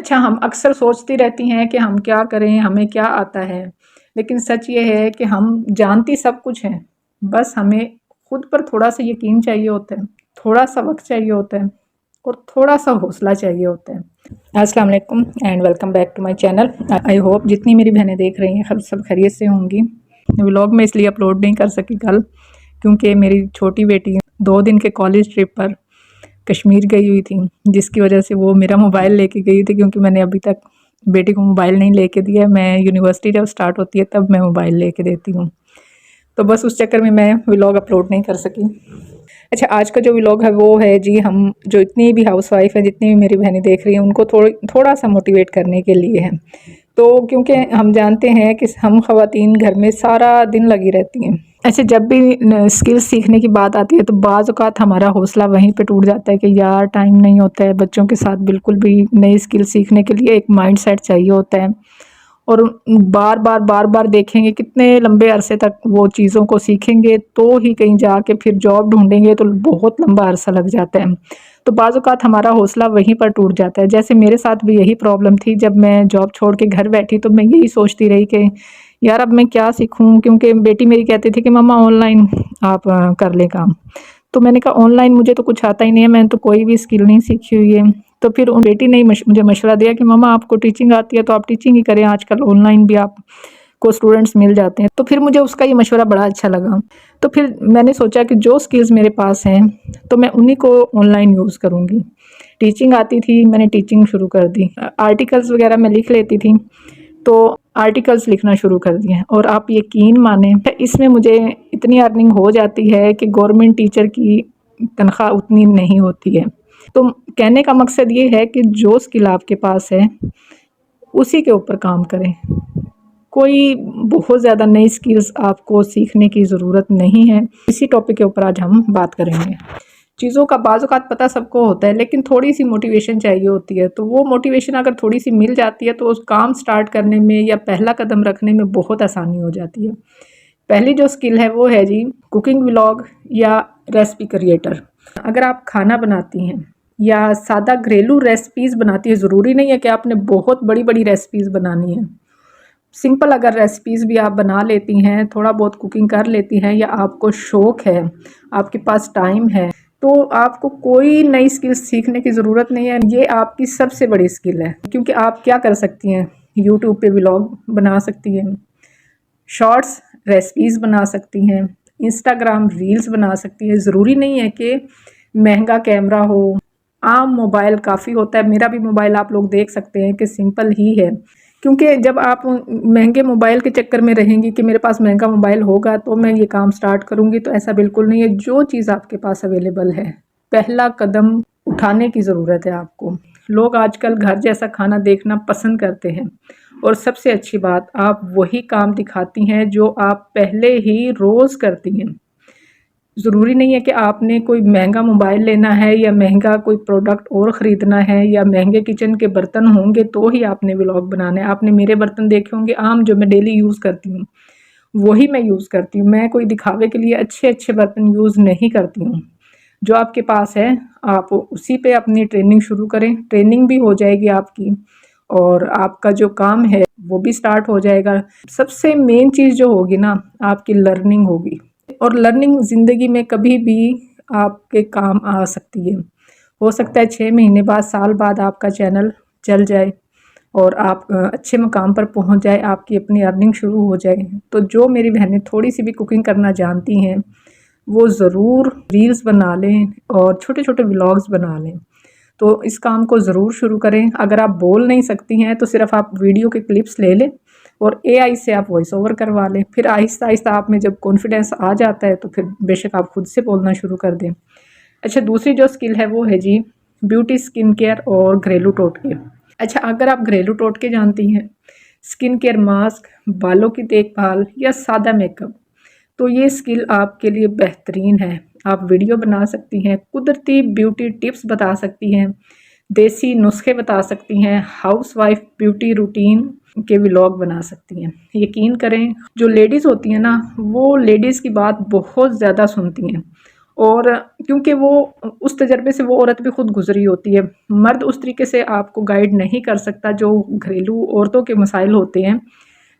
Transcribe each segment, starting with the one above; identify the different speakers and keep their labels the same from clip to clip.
Speaker 1: अच्छा, हम अक्सर सोचती रहती हैं कि हम क्या करें, हमें क्या आता है, लेकिन सच ये है कि हम जानती सब कुछ हैं, बस हमें खुद पर थोड़ा-सा यकीन चाहिए होता है, थोड़ा-सा वक़्त चाहिए होता है और थोड़ा-सा हौसला चाहिए होता है। अस्सलाम वालेकुम and welcome back to my channel. I hope जितनी मेरी बहनें देख रही हैं सब खैरियत से होंगी। व्लॉग में इसलिए अपलोड नहीं कर सकी कल, क्योंकि मेरी छोटी बेटी 2 दिन के कॉलेज ट्रिप पर कश्मीर गई हुई थी, जिसकी वजह से वो मेरा मोबाइल लेके गई थी, क्योंकि मैंने अभी तक बेटी को मोबाइल नहीं लेके दिया। मैं यूनिवर्सिटी जब स्टार्ट होती है तब मैं मोबाइल लेके देती हूँ, तो बस उस चक्कर में मैं व्लॉग अपलोड नहीं कर सकी। अच्छा, आज का जो व्लॉग है वो है जी, हम जो इतनी भी हाउसवाइफ है, जितनी भी मेरी बहनें देख रही हैं, उनको थोड़ा सा मोटिवेट करने के लिए है। तो क्योंकि हम जानते हैं कि हम ख़वातीन घर में सारा दिन लगी रहती हैं। अच्छा, जब भी स्किल्स सीखने की बात आती है तो बाज़ औक़ात हमारा हौसला वहीं पे टूट जाता है कि यार टाइम नहीं होता है बच्चों के साथ, बिल्कुल भी नई स्किल सीखने के लिए एक माइंडसेट चाहिए होता है, और बार बार देखेंगे, कितने लंबे अरसे तक वो चीज़ों को सीखेंगे तो ही कहीं जाके फिर जॉब ढूंढेंगे, तो बहुत लंबा अरसा लग जाता है। तो बाज़ औक़ात हमारा हौसला वहीं पर टूट जाता है। जैसे मेरे साथ भी यही प्रॉब्लम थी, जब मैं जॉब छोड़ के घर बैठी तो मैं यही सोचती रही कि यार अब मैं क्या सीखूं, क्योंकि बेटी मेरी कहती थी कि मम्मा ऑनलाइन आप कर लें काम। तो मैंने कहा ऑनलाइन मुझे तो कुछ आता ही नहीं है, मैंने तो कोई भी स्किल नहीं सीखी हुई है। तो फिर उन बेटी ने मुझे मशवरा दिया कि मम्मा आपको टीचिंग आती है तो आप टीचिंग ही करें, आजकल ऑनलाइन भी आपको स्टूडेंट्स मिल जाते हैं। तो फिर मुझे उसका ये मशवरा बड़ा अच्छा लगा। तो फिर मैंने सोचा कि जो स्किल्स मेरे पास हैं तो मैं उन्हीं को ऑनलाइन यूज़ करूँगी। टीचिंग आती थी, मैंने टीचिंग शुरू कर दी। आर्टिकल्स वगैरह मैं लिख लेती थी, तो आर्टिकल्स लिखना शुरू कर दिए, और आप यकीन माने इसमें मुझे इतनी अर्निंग हो जाती है कि गवर्नमेंट टीचर की तनख्वाह उतनी नहीं होती है। तो कहने का मकसद ये है कि जो स्किल आपके पास है उसी के ऊपर काम करें। कोई बहुत ज़्यादा नई स्किल्स आपको सीखने की ज़रूरत नहीं है। इसी टॉपिक के ऊपर आज हम बात करेंगे। चीज़ों का बाज़ औक़ात पता सबको होता है, लेकिन थोड़ी-सी मोटिवेशन चाहिए होती है। तो वो मोटिवेशन अगर थोड़ी-सी मिल जाती है तो उस काम स्टार्ट करने में या पहला कदम रखने में बहुत आसानी हो जाती है। पहली जो स्किल है वो है जी कुकिंग व्लॉग या रेसिपी क्रिएटर। अगर आप खाना बनाती हैं या सादा घरेलू रेसिपीज़ बनाती है, ज़रूरी नहीं है कि आपने बहुत बड़ी-बड़ी रेसिपीज़ बनानी है। सिंपल अगर रेसिपीज़ भी आप बना लेती हैं, थोड़ा बहुत कुकिंग कर लेती हैं, या आपको शौक़ है, आपके पास टाइम है, तो आपको कोई नई स्किल सीखने की ज़रूरत नहीं है। ये आपकी सबसे बड़ी स्किल है, क्योंकि आप क्या कर सकती हैं, यूट्यूब पे व्लॉग बना सकती हैं, शॉर्ट्स रेसिपीज़ बना सकती हैं, इंस्टाग्राम रील्स बना सकती हैं। ज़रूरी नहीं है कि महंगा कैमरा हो, आम मोबाइल काफ़ी होता है। मेरा भी मोबाइल आप लोग देख सकते हैं कि सिंपल ही है, क्योंकि जब आप महंगे मोबाइल के चक्कर में रहेंगी कि मेरे पास महंगा मोबाइल होगा तो मैं ये काम स्टार्ट करूँगी, तो ऐसा बिल्कुल नहीं है। जो चीज़ आपके पास अवेलेबल है, पहला कदम उठाने की ज़रूरत है आपको। लोग आजकल घर जैसा खाना देखना पसंद करते हैं, और सबसे अच्छी बात, आप वही काम दिखाती हैं जो आप पहले ही रोज़ करती हैं। ज़रूरी नहीं है कि आपने कोई महंगा मोबाइल लेना है या महंगा कोई प्रोडक्ट और ख़रीदना है या महंगे किचन के बर्तन होंगे तो ही आपने व्लॉग बनाना है। आपने मेरे बर्तन देखे होंगे आम, जो मैं डेली यूज़ करती हूँ वही मैं यूज़ करती हूँ। मैं कोई दिखावे के लिए अच्छे बर्तन यूज़ नहीं करती हूँ। जो आपके पास है आप उसी पे अपनी ट्रेनिंग शुरू करें, ट्रेनिंग भी हो जाएगी आपकी, और आपका जो काम है वो भी स्टार्ट हो जाएगा। सबसे मेन चीज़ जो होगी ना, आपकी लर्निंग होगी, और लर्निंग ज़िंदगी में कभी भी आपके काम आ सकती है। हो सकता है 6 महीने बाद, साल बाद आपका चैनल चल जाए और आप अच्छे मुकाम पर पहुंच जाए, आपकी अपनी अर्निंग शुरू हो जाए। तो जो मेरी बहनें थोड़ी सी भी कुकिंग करना जानती हैं वो ज़रूर रील्स बना लें और छोटे-छोटे व्लॉग्स बना लें। तो इस काम को ज़रूर शुरू करें। अगर आप बोल नहीं सकती हैं तो सिर्फ आप वीडियो के क्लिप्स ले लें और एआई से आप वॉइस ओवर करवा लें। फिर आहिस्ता-आहिस्ता आप में जब कॉन्फिडेंस आ जाता है तो फिर बेशक आप खुद से बोलना शुरू कर दें। अच्छा, दूसरी जो स्किल है वो है जी ब्यूटी, स्किन केयर और घरेलू टोटके। अच्छा, अगर आप घरेलू टोटके जानती हैं, स्किन केयर मास्क, बालों की देखभाल या सादा मेकअप, तो ये स्किल आपके लिए बेहतरीन है। आप वीडियो बना सकती हैं, कुदरती ब्यूटी टिप्स बता सकती हैं, देसी नुस्खे बता सकती हैं, हाउसवाइफ ब्यूटी रूटीन के व्लॉग बना सकती हैं। यकीन करें, जो लेडीज़ होती हैं ना, वो लेडीज़ की बात बहुत ज़्यादा सुनती हैं और क्योंकि वो उस तजर्बे से वो औरत भी खुद गुजरी होती है। मर्द उस तरीके से आपको गाइड नहीं कर सकता जो घरेलू औरतों के मसाइल होते हैं,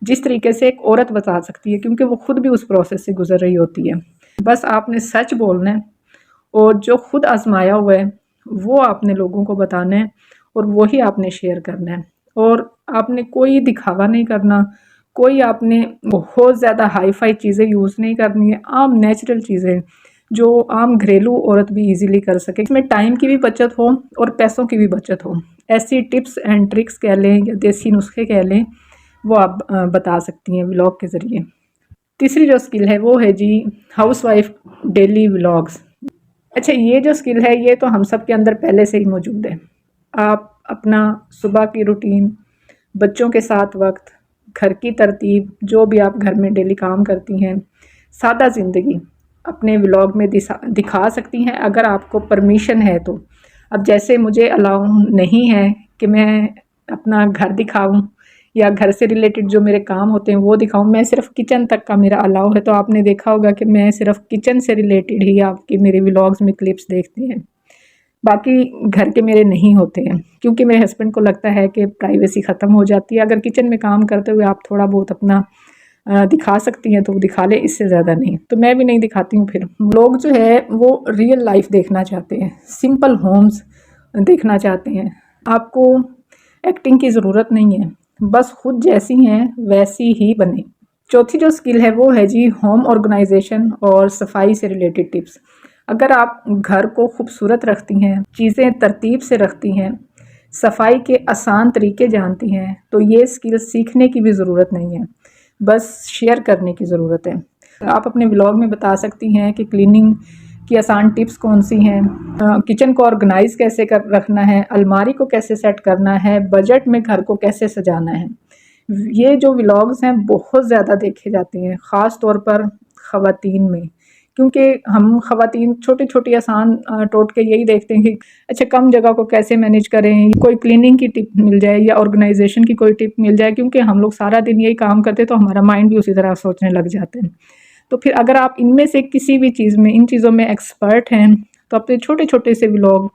Speaker 1: जिस तरीके से एक औरत बता सकती है, क्योंकि वो खुद भी उस प्रोसेस से गुजर रही होती है। बस आपने सच बोलना है और जो खुद आजमाया हुआ है वो आपने लोगों को बताना है और वही आपने शेयर करना है। और आपने कोई दिखावा नहीं करना, कोई आपने बहुत ज़्यादा हाई फाई चीज़ें यूज़ नहीं करनी है। आम नेचुरल चीज़ें जो आम घरेलू औरत भी इजीली कर सके, इसमें टाइम की भी बचत हो और पैसों की भी बचत हो। ऐसी टिप्स एंड ट्रिक्स कह लें या देसी नुस्खे कह लें, वो आप बता सकती हैं व्लॉग के ज़रिए। तीसरी जो स्किल है वो है जी हाउसवाइफ डेली व्लॉग्स। अच्छा, ये जो स्किल है ये तो हम सब के अंदर पहले से ही मौजूद है। आप अपना सुबह की रूटीन, बच्चों के साथ वक्त, घर की तरतीब, जो भी आप घर में डेली काम करती हैं, सादा ज़िंदगी अपने व्लॉग में दिखा सकती हैं अगर आपको परमिशन है तो। अब जैसे मुझे अलाउ नहीं है कि मैं अपना घर दिखाऊं या घर से रिलेटेड जो मेरे काम होते हैं वो दिखाऊं, मैं सिर्फ किचन तक का मेरा अलाउ है। तो आपने देखा होगा कि मैं सिर्फ किचन से रिलेटेड ही आपके मेरे व्लॉग्स में क्लिप्स देखते हैं, बाकी घर के मेरे नहीं होते हैं, क्योंकि मेरे हस्बैंड को लगता है कि प्राइवेसी ख़त्म हो जाती है। अगर किचन में काम करते हुए आप थोड़ा बहुत अपना दिखा सकती हैं तो वो दिखा ले, इससे ज़्यादा नहीं। तो मैं भी नहीं दिखाती हूँ। फिर लोग जो है वो रियल लाइफ देखना चाहते हैं, सिंपल होम्स देखना चाहते हैं। आपको एक्टिंग की ज़रूरत नहीं है, बस खुद जैसी हैं वैसी ही बने। चौथी जो स्किल है वो है जी होम ऑर्गेनाइजेशन और सफाई से रिलेटेड टिप्स। अगर आप घर को खूबसूरत रखती हैं, चीज़ें तरतीब से रखती हैं, सफाई के आसान तरीके जानती हैं, तो ये स्किल सीखने की भी ज़रूरत नहीं है, बस शेयर करने की ज़रूरत है। आप अपने व्लॉग में बता सकती हैं कि क्लीनिंग की आसान टिप्स कौन सी हैं, किचन को ऑर्गेनाइज कैसे कर रखना है, अलमारी को कैसे सेट करना है, बजट में घर को कैसे सजाना है। ये जो व्लॉग्स हैं बहुत ज़्यादा देखे जाते हैं, ख़ास तौर पर ख़वातीन में, क्योंकि हम ख़वातीन छोटी छोटी आसान टोटके यही देखते हैं कि अच्छा कम जगह को कैसे मैनेज करें, कोई क्लीनिंग की टिप मिल जाए या ऑर्गेनाइजेशन की कोई टिप मिल जाए, क्योंकि हम लोग सारा दिन यही काम करते तो हमारा माइंड भी उसी तरह सोचने लग जाते हैं। तो फिर अगर आप इनमें से किसी भी चीज़ में, इन चीज़ों में एक्सपर्ट हैं, तो अपने छोटे छोटे से व्लॉग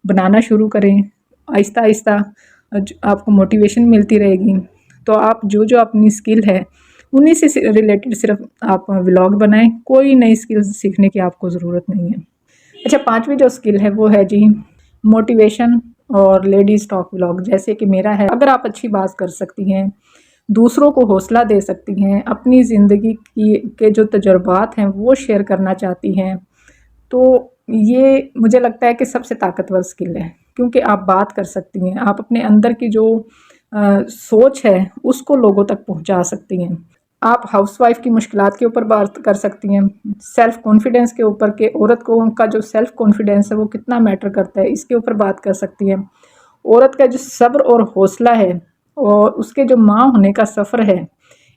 Speaker 1: बनाना शुरू करें। आहिस्ता आहिस्ता आपको मोटिवेशन मिलती रहेगी, तो आप जो जो अपनी स्किल है उन्हीं से रिलेटेड सिर्फ आप व्लॉग बनाएं, कोई नई स्किल सीखने की आपको ज़रूरत नहीं है। अच्छा, पांचवी जो स्किल है वो है जी मोटिवेशन और लेडीज़ टॉक व्लॉग, जैसे कि मेरा है। अगर आप अच्छी बात कर सकती हैं, दूसरों को हौसला दे सकती हैं, अपनी ज़िंदगी की के जो तजुर्बात हैं वो शेयर करना चाहती हैं, तो ये मुझे लगता है कि सबसे ताकतवर स्किल है, क्योंकि आप बात कर सकती हैं, आप अपने अंदर की जो सोच है उसको लोगों तक पहुंचा सकती हैं। आप हाउसवाइफ की मुश्किलात के ऊपर बात कर सकती हैं, सेल्फ़ कॉन्फिडेंस के ऊपर के औरत को उनका जो सेल्फ़ कॉन्फिडेंस है वो कितना मैटर करता है, इसके ऊपर बात कर सकती हैं। औरत का जो सब्र और हौसला है और उसके जो माँ होने का सफ़र है,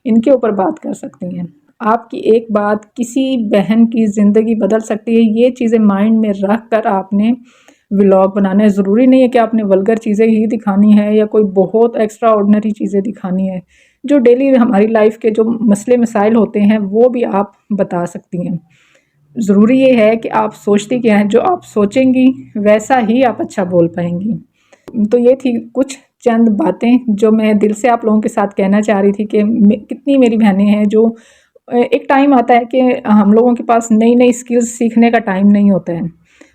Speaker 1: इनके ऊपर बात कर सकती हैं। आपकी एक बात किसी बहन की ज़िंदगी बदल सकती है, ये चीज़ें माइंड में रख कर आपने व्लॉग बनाना है। ज़रूरी नहीं है कि आपने वल्गर चीज़ें ही दिखानी है या कोई बहुत एक्स्ट्रा ऑर्डिनरी चीज़ें दिखानी है। जो डेली हमारी लाइफ के जो मसले मसाइल होते हैं वो भी आप बता सकती हैं। ज़रूरी ये है कि आप सोचती क्या हैं, जो आप सोचेंगी वैसा ही आप अच्छा बोल पाएंगी। तो ये थी कुछ चंद बातें जो मैं दिल से आप लोगों के साथ कहना चाह रही थी कि कितनी मेरी बहनें हैं जो एक टाइम आता है कि हम लोगों के पास नई नई स्किल्स सीखने का टाइम नहीं होता है।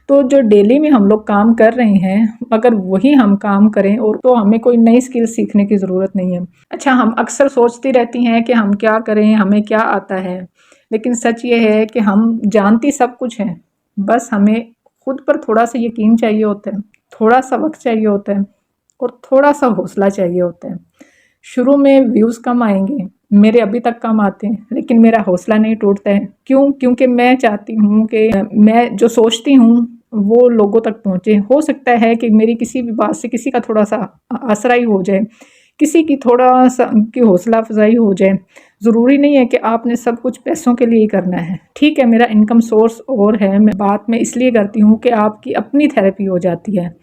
Speaker 1: तो जो डेली में हम लोग काम कर रहे हैं, अगर वही हम काम करें और तो हमें कोई नई स्किल सीखने की ज़रूरत नहीं है। अच्छा, हम अक्सर सोचती रहती हैं कि हम क्या करें, हमें क्या आता है, लेकिन सच ये है कि हम जानती सब कुछ हैं, बस हमें खुद पर थोड़ा सा यकीन चाहिए होता है, थोड़ा सा वक्त चाहिए होता है और थोड़ा सा हौसला चाहिए होता है। शुरू में व्यूज़ कम आएंगे, मेरे अभी तक कम आते हैं, लेकिन मेरा हौसला नहीं टूटता है। क्यों? क्योंकि मैं चाहती हूँ कि मैं जो सोचती हूँ वो लोगों तक पहुँचे। हो सकता है कि मेरी किसी भी बात से किसी का थोड़ा सा आसरा ही हो जाए, किसी की थोड़ा सा की हौसला अफजाई हो जाए। ज़रूरी नहीं है कि आपने सब कुछ पैसों के लिए ही करना है। ठीक है, मेरा इनकम सोर्स और है, मैं बात मैं इसलिए करती हूँ कि आपकी अपनी थेरेपी हो जाती है।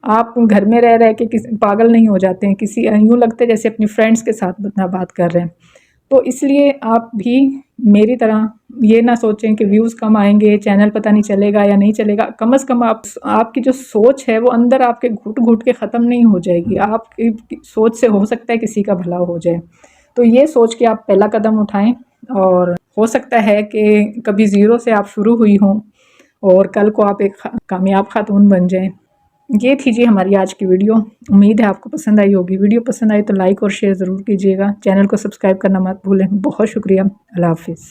Speaker 1: आप घर में रह के किसी पागल नहीं हो जाते हैं, किसी यूँ लगता है जैसे अपनी फ्रेंड्स के साथ अपना बात कर रहे हैं। तो इसलिए आप भी मेरी तरह ये ना सोचें कि व्यूज़ कम आएंगे, चैनल पता नहीं चलेगा या नहीं चलेगा। कम से कम आपकी जो सोच है वो अंदर आपके घुट घुट के ख़त्म नहीं हो जाएगी। आपकी सोच से हो सकता है किसी का भला हो जाए। तो ये सोच के आप पहला कदम उठाएं, और हो सकता है कि कभी ज़ीरो से आप शुरू हुई हों और कल को आप एक कामयाब खातून बन जाएं। ये थी जी हमारी आज की वीडियो। उम्मीद है आपको पसंद आई होगी। वीडियो पसंद आई तो लाइक और शेयर ज़रूर कीजिएगा। चैनल को सब्सक्राइब करना मत भूलें। बहुत शुक्रिया। अल्लाह हाफिज़।